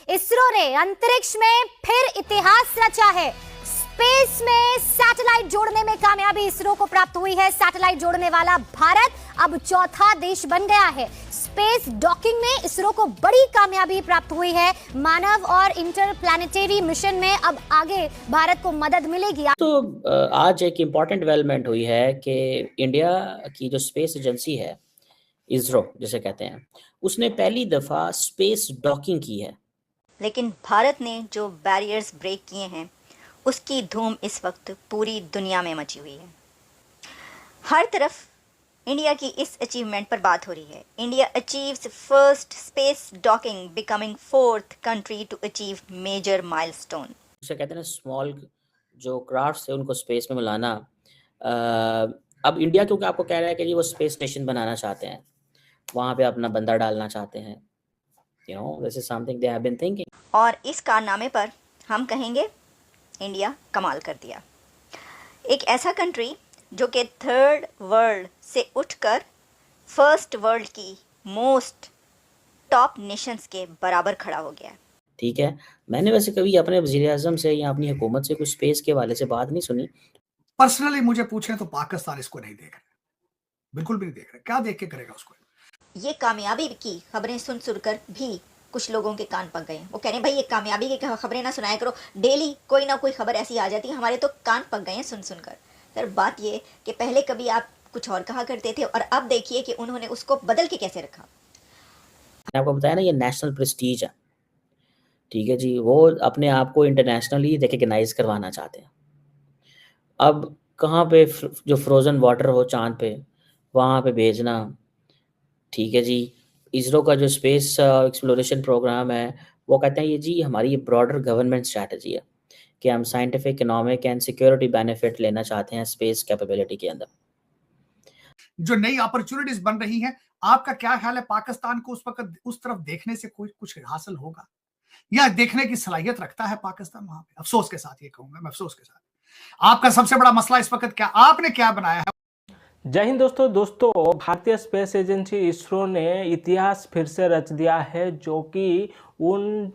इसरो ने अंतरिक्ष में फिर इतिहास रचा है। स्पेस में सैटेलाइट जोड़ने में कामयाबी इसरो को प्राप्त हुई है। सैटेलाइट जोड़ने वाला भारत अब चौथा देश बन गया है। स्पेस डॉकिंग में इसरो को बड़ी कामयाबी प्राप्त हुई है। मानव और इंटरप्लैनेटरी मिशन में अब आगे भारत को मदद मिलेगी। तो आज एक इम्पॉर्टेंट डेवलपमेंट हुई है कि इंडिया की जो स्पेस एजेंसी है, इसरो जिसे कहते हैं, उसने पहली दफ़ा स्पेस डॉकिंग की है। लेकिन भारत ने जो बैरियर्स ब्रेक किए हैं उसकी धूम इस वक्त पूरी दुनिया में मची हुई है। हर तरफ इंडिया की इस अचीवमेंट पर बात हो रही है। India achieves first space docking, becoming fourth country to achieve major milestone. जिसे कहते हैं ना, स्मॉल जो क्राफ्ट्स है उनको स्पेस में मिलाना। अब इंडिया क्योंकि आपको कह रहा है कि जी वो स्पेस स्टेशन बनाना चाहते हैं, वहाँ पे अपना बंदा डालना चाहते हैं। This is something they have been thinking. और इस कारनामे पर हम कहेंगे इंडिया कमाल कर दिया। एक ऐसा कंट्री जो कि थर्ड वर्ल्ड से उठकर फर्स्ट वर्ल्ड की मोस्ट टॉप नेशंस के बराबर खड़ा हो गया है। ठीक है, मैंने वैसे कभी अपने वज़ीर-ए-आज़म से या अपनी हुकूमत से कुछ स्पेस के हवाले से बात नहीं सुनी। पर्सनली मुझे पूछें तो पाकिस्तान इसको नहीं देख रहा, बिल्कुल भी नहीं देख रहा। क्या देख के करेगा उसको? ये कामयाबी की खबरें सुन सुनकर भी कुछ लोगों के कान पक गए। वो कह रहे हैं भाई ये कामयाबी की खबरें ना सुनाया करो, डेली कोई ना कोई खबर ऐसी आ जाती है, हमारे तो कान पक गए हैं सुन सुनकर। सर बात ये कि पहले कभी आप कुछ और कहा करते थे और अब देखिए कि उन्होंने उसको बदल के कैसे रखा। मैंने आपको बताया ना, ये नेशनल प्रेस्टीज है। ठीक है जी, वो अपने आप को इंटरनेशनली रिकग्नाइज करवाना चाहते हैं। अब कहाँ पे जो फ्रोज़न वाटर हो चाँद पे, वहाँ पे भेजना। ठीक है जी, इसरो का जो स्पेस एक्सप्लोरेशन प्रोग्राम है, वो कहते हैं ये जी हमारी ये ब्रॉडर गवर्नमेंट स्ट्रैटेजी है कि हम scientific, economic and security benefit लेना चाहते हैं स्पेस कैपेबिलिटी के अंदर। जो नई अपॉर्चुनिटीज बन रही हैं, आपका क्या ख्याल है? पाकिस्तान को उस वक्त उस तरफ देखने से कोई कुछ हासिल होगा या देखने की सलाहियत रखता है पाकिस्तान वहां पे? अफसोस के साथ ये कहूंगा मैं, अफसोस के साथ। आपका सबसे बड़ा मसला इस वक्त क्या, आपने क्या बनाया है? जय हिंद दोस्तों, भारतीय स्पेस एजेंसी इसरो ने इतिहास फिर से रच दिया है, जो कि उन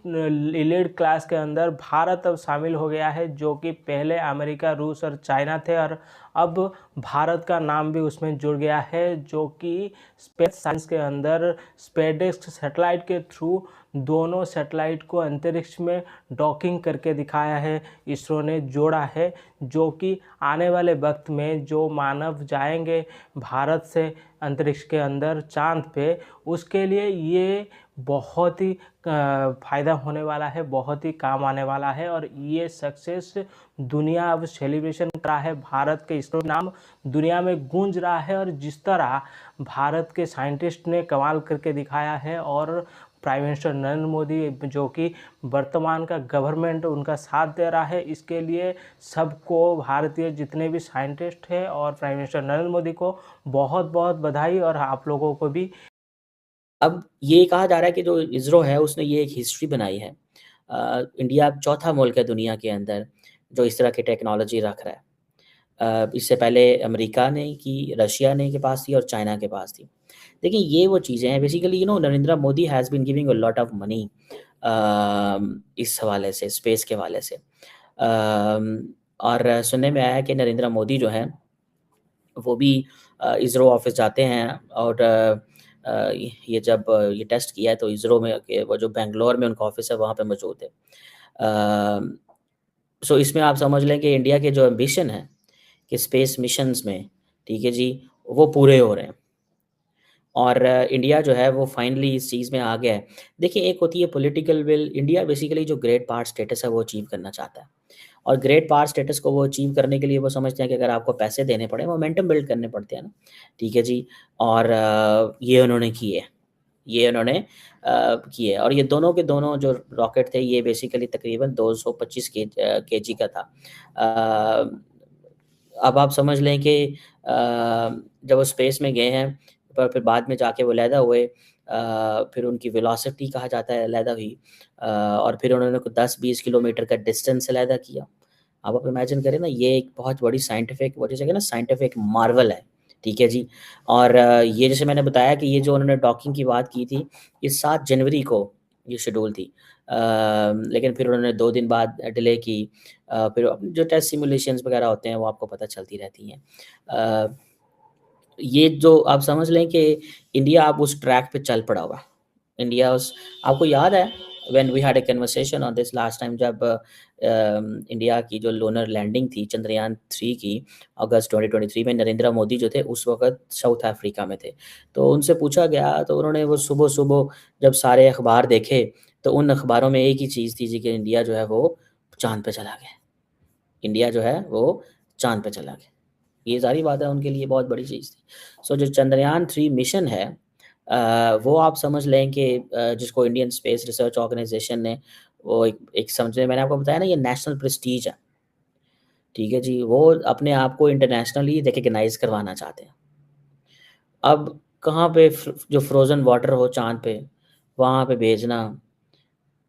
एलीट क्लास के अंदर भारत अब शामिल हो गया है, जो कि पहले अमेरिका, रूस और चाइना थे और अब भारत का नाम भी उसमें जुड़ गया है, जो कि स्पेस साइंस के अंदर स्पेसडेक्स सैटेलाइट के थ्रू दोनों सैटेलाइट को अंतरिक्ष में डॉकिंग करके दिखाया है, इसरो ने जोड़ा है, जो कि आने वाले वक्त में जो मानव जाएंगे भारत से अंतरिक्ष के अंदर चांद पे, उसके लिए ये बहुत ही फ़ायदा होने वाला है, बहुत ही काम आने वाला है। और ये सक्सेस दुनिया अब सेलिब्रेशन कर रहा है, भारत के इसरो नाम दुनिया में गूंज रहा है। और जिस तरह भारत के साइंटिस्ट ने कमाल करके दिखाया है और प्राइम मिनिस्टर नरेंद्र मोदी, जो कि वर्तमान का गवर्नमेंट उनका साथ दे रहा है, इसके लिए सबको, भारतीय जितने भी साइंटिस्ट हैं और प्राइम मिनिस्टर नरेंद्र मोदी को बहुत बहुत बधाई, और आप लोगों को भी। अब ये कहा जा रहा है कि जो इसरो है उसने ये एक हिस्ट्री बनाई है। इंडिया चौथा मुल्क है दुनिया के अंदर जो इस तरह की टेक्नोलॉजी रख रहा है। इससे पहले अमेरिका ने की, रशिया ने के पास थी और चाइना के पास थी। देखिए ये वो चीज़ें हैं basically, Narendra Modi has been giving a lot of money इस हवाले से, स्पेस के हवाले से। और सुनने में आया है कि नरेंद्र मोदी जो हैं वो भी इसरो ऑफिस जाते हैं और ये जब ये टेस्ट किया है तो इसरो में वो जो बेंगलोर में उनका ऑफिस है वहाँ पे मौजूद है। सो इसमें आप समझ लें कि इंडिया के जो एम्बिशन है कि स्पेस मिशंस में, ठीक है जी, वो पूरे हो रहे हैं और इंडिया जो है वो फाइनली इस चीज़ में आ गया है। देखिए एक होती है पॉलिटिकल विल, इंडिया बेसिकली जो ग्रेट पावर स्टेटस है वो अचीव करना चाहता है और ग्रेट पावर स्टेटस को वो अचीव करने के लिए वो समझते हैं कि अगर आपको पैसे देने पड़े, मोमेंटम बिल्ड करने पड़ते हैं ना, ठीक है जी। और ये उन्होंने किए, किए और ये दोनों के दोनों जो रॉकेट थे ये बेसिकली तकरीबन 225 केजी का था। अब आप समझ लें कि जब वो स्पेस में गए हैं पर फिर बाद में जाके वो लैदा हुए, फिर उनकी वेलोसिटी कहा जाता है लैदा हुई, और फिर उन्होंने 10-20 किलोमीटर का डिस्टेंस से लैदा किया। अब आप इमेजिन करें ना, ये एक बहुत बड़ी साइंटिफिक, वो जैसे कि ना साइंटिफिक मार्वल है, ठीक है जी। और ये जैसे मैंने बताया कि ये जो उन्होंने डॉकिंग की बात की थी, ये 7 जनवरी को ये शेड्यूल थी। लेकिन फिर उन्होंने 2 दिन बाद डिले की। फिर जो टेस्ट सिमुलेशंस वगैरह होते हैं वो आपको पता चलती रहती हैं। ये जो आप समझ लें कि इंडिया अब उस ट्रैक पे चल पड़ा हुआ है। इंडिया उस आपको याद है when we had a conversation on this last time, जब इंडिया की जो लूनर लैंडिंग थी चंद्रयान 3 की अगस्त 2023 में, नरेंद्र मोदी जो थे उस वक़्त साउथ अफ्रीका में थे। तो उनसे पूछा गया तो उन्होंने वो सुबह-सुबह जब सारे अखबार देखे तो उन अखबारों में एक ही चीज़ थी जी कि इंडिया जो है वो चाँद पे चला गया। इंडिया जो है वो चाँद पे चला गया। ये ज़ाहिर बात है उनके लिए बहुत बड़ी चीज़ थी। सो जो चंद्रयान 3 मिशन है वो आप समझ लें कि जिसको इंडियन स्पेस रिसर्च ऑर्गेनाइजेशन ने वो एक समझे, मैंने आपको बताया ना ये नेशनल प्रेस्टीज है, ठीक है जी। वो अपने आप को इंटरनेशनली रिकॉग्नाइज़ करवाना चाहते हैं। अब कहाँ पे जो फ्रोज़न वाटर हो चाँद पे, वहाँ पे भेजना,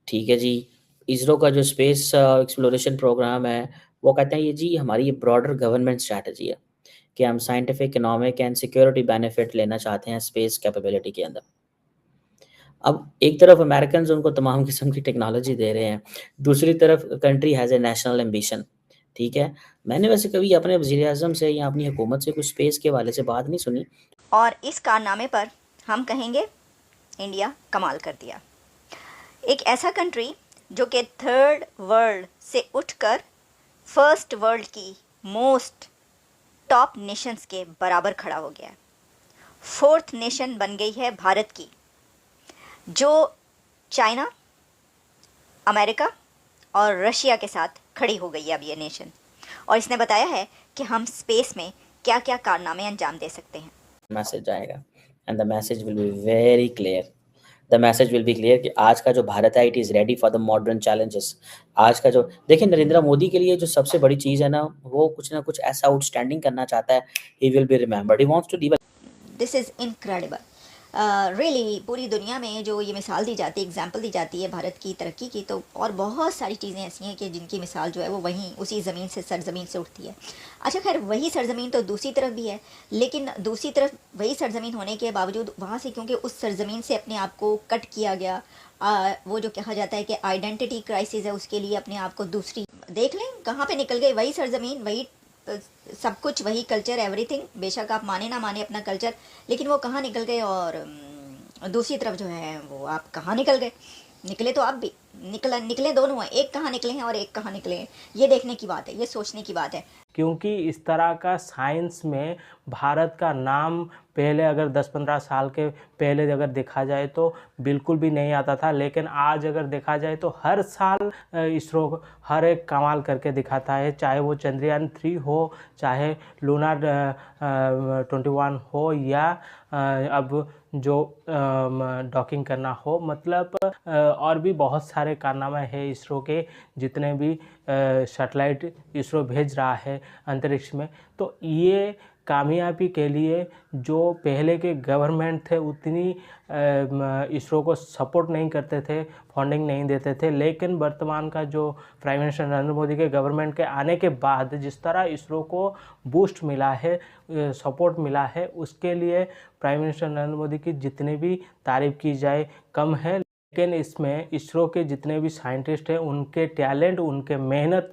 ठीक है जी। इसरो का जो स्पेस एक्सप्लोरेशन प्रोग्राम है, वो कहते हैं ये जी हमारी ये ब्रॉडर गवर्नमेंट स्ट्रैटेजी है कि हम scientific, economic and security benefit लेना चाहते हैं स्पेस कैपेबिलिटी के अंदर। अब एक तरफ अमेरिकन्स उनको तमाम किस्म की टेक्नोलॉजी दे रहे हैं, दूसरी तरफ country has a national ambition, ठीक है। मैंने वैसे कभी अपने वज़ीर-ए-आज़म से या अपनी हुकूमत से कुछ स्पेस के हवाले से बात नहीं सुनी। और इस कारनामे पर हम कहेंगे इंडिया कमाल कर दिया। एक ऐसा कंट्री जो कि थर्ड वर्ल्ड से उठकर फर्स्ट वर्ल्ड की मोस्ट टॉप नेशंस के बराबर खड़ा हो गया है। फोर्थ नेशन बन गई है भारत की, जो चाइना, अमेरिका और रशिया के साथ खड़ी हो गई है अब ये नेशन। और इसने बताया है कि हम स्पेस में क्या क्या कारनामे अंजाम दे सकते हैं। मैसेज आएगा and the message will be very clear. The message will be clear कि आज का जो भारत है it is ready for the modern challenges. आज का जो देखिए नरेंद्र मोदी के लिए जो सबसे बड़ी चीज़ है ना, वो कुछ ना कुछ ऐसा आउटस्टैंडिंग करना चाहता है। He will be remembered, he wants to develop. This is incredible. Really पूरी दुनिया में जो ये मिसाल दी जाती है, एग्जाम्पल दी जाती है भारत की तरक्की की, तो और बहुत सारी चीज़ें ऐसी हैं कि जिनकी मिसाल जो है वो वहीं उसी ज़मीन से, सरज़मीन से उठती है। अच्छा खैर, वही सरज़मीन तो दूसरी तरफ भी है, लेकिन दूसरी तरफ वही सरज़मीन होने के बावजूद वहाँ से क्योंकि उस सरज़मीन से अपने आप को कट किया गया, वो जो कहा जाता है कि आइडेंटिटी क्राइसिस है, उसके लिए अपने आप को दूसरी देख लें कहाँ पे निकल गए। वही सरज़मीन, वही सब कुछ, वही कल्चर, एवरीथिंग। बेशक आप माने ना माने अपना कल्चर, लेकिन वो कहाँ निकल गए और दूसरी तरफ जो है वो आप कहाँ निकल गए। निकले तो आप भी निकले दोनों हैं, एक कहाँ निकले हैं और एक कहाँ निकले हैं। ये देखने की बात है, ये सोचने की बात है। क्योंकि इस तरह का साइंस में भारत का नाम पहले अगर 10-15 साल के पहले अगर देखा जाए तो बिल्कुल भी नहीं आता था, लेकिन आज अगर देखा जाए तो हर साल इसरो हर एक कमाल करके दिखाता है, चाहे वो चंद्रयान 3 हो, चाहे लूनार 21 हो, या अब जो डॉकिंग करना हो। मतलब और भी बहुत सारे कारनामे हैं इसरो के, जितने भी सैटेलाइट इसरो भेज रहा है अंतरिक्ष में। तो ये कामयाबी के लिए जो पहले के गवर्नमेंट थे उतनी इसरो को सपोर्ट नहीं करते थे, फंडिंग नहीं देते थे, लेकिन वर्तमान का जो प्राइम मिनिस्टर नरेंद्र मोदी के गवर्नमेंट के आने के बाद जिस तरह इसरो को बूस्ट मिला है, सपोर्ट मिला है, उसके लिए प्राइम मिनिस्टर नरेंद्र मोदी की जितनी भी तारीफ़ की जाए कम है। लेकिन इसमें इसरो के जितने भी साइंटिस्ट हैं उनके टैलेंट, उनके मेहनत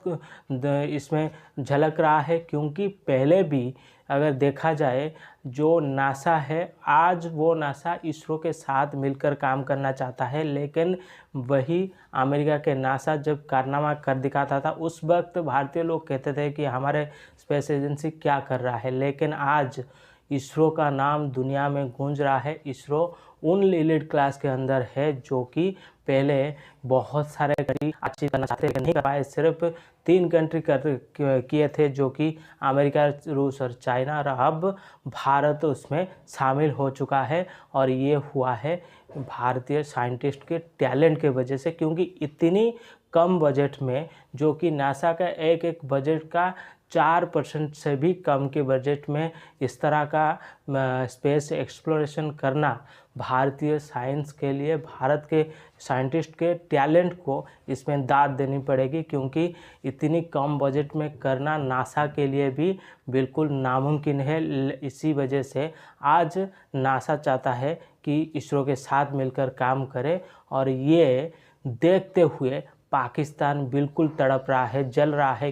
इसमें झलक रहा है। क्योंकि पहले भी अगर देखा जाए जो नासा है, आज वो नासा इसरो के साथ मिलकर काम करना चाहता है, लेकिन वही अमेरिका के नासा जब कारनामा कर दिखाता था उस वक्त भारतीय लोग कहते थे कि हमारे स्पेस एजेंसी क्या कर रहा है। लेकिन आज इसरो का नाम दुनिया में गूंज रहा है। इसरो उन एलीट क्लास के अंदर है जो कि पहले बहुत सारे कंट्री अचीव करना चाहते थे, नहीं कर पाए। सिर्फ 3 कंट्री किए थे, जो कि अमेरिका, रूस और चाइना, और अब भारत उसमें शामिल हो चुका है। और ये हुआ है भारतीय साइंटिस्ट के टैलेंट के वजह से, क्योंकि इतनी कम बजट में, जो कि नासा का एक बजट का 4% से भी कम के बजट में इस तरह का स्पेस एक्सप्लोरेशन करना भारतीय साइंस के लिए, भारत के साइंटिस्ट के टैलेंट को इसमें दाद देनी पड़ेगी। क्योंकि इतनी कम बजट में करना नासा के लिए भी बिल्कुल नामुमकिन है। इसी वजह से आज नासा चाहता है कि इसरो के साथ मिलकर काम करें। और ये देखते हुए पाकिस्तान बिल्कुल तड़प रहा है, जल रहा है